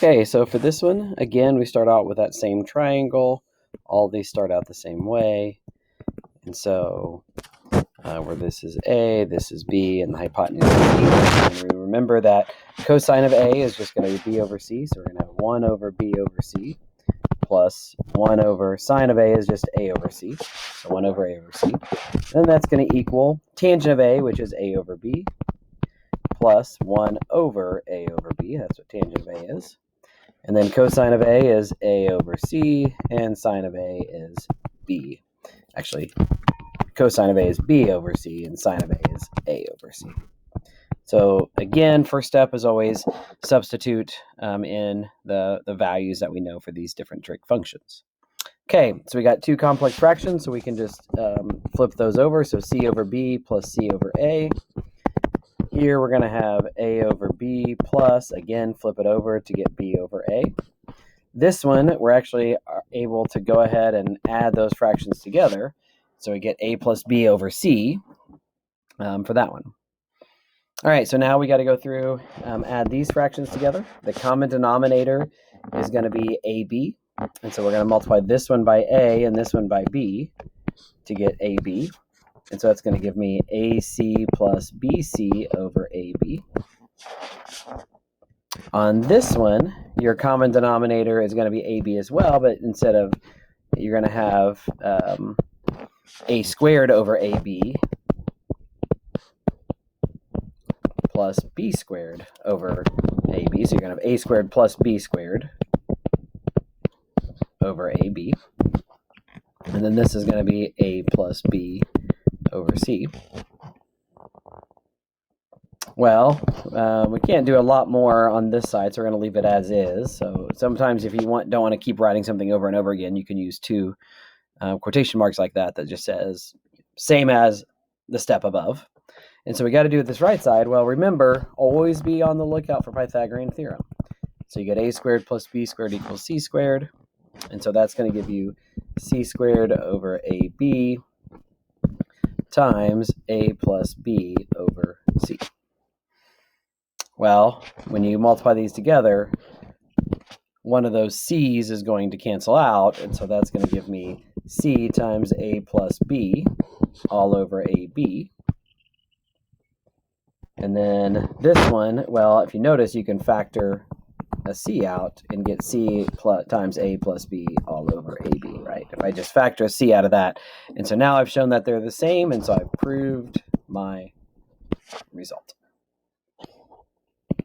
Okay, so for this one, again, we start out with that same triangle. All these start out the same way. And so where this is A, this is B, and the hypotenuse is C. And we remember that cosine of A is just going to be B over C, so we're going to have 1 over B over C, plus 1 over sine of A is just A over C, so 1 over A over C. Then that's going to equal tangent of A, which is A over B, plus 1 over A over B. That's what tangent of A is. And then cosine of A is A over C, and sine of A is B. Actually, cosine of A is B over C, and sine of A is A over C. So again, first step is always substitute in the values that we know for these different trig functions. Okay, so we got two complex fractions, so we can just flip those over. So C over B plus C over A. Here we're going to have A over B plus, again, flip it over to get B over A. This one, we're actually able to go ahead and add those fractions together. So we get A plus B over C for that one. All right, so now we got to go through, add these fractions together. The common denominator is going to be AB. And so we're going to multiply this one by A and this one by B to get AB. And so that's going to give me AC plus BC over AB. On this one, your common denominator is going to be AB as well, but instead of, you're going to have A squared over AB plus B squared over AB. So you're going to have A squared plus B squared over AB. And then this is going to be A plus B over C. Well, we can't do a lot more on this side, so we're going to leave it as is. So sometimes if you don't want to keep writing something over and over again, you can use two quotation marks like that just says same as the step above. And so we got to do it this right side. Well, remember, always be on the lookout for Pythagorean theorem. So you get A squared plus B squared equals C squared. And so that's going to give you C squared over AB times A plus B over C. Well, when you multiply these together, one of those C's is going to cancel out, and so that's going to give me C times A plus B all over AB. And then this one, well, if you notice, you can factor a C out and get C times A plus B all over AB, right? If I just factor a C out of that. And so now I've shown that they're the same, and so I've proved my result.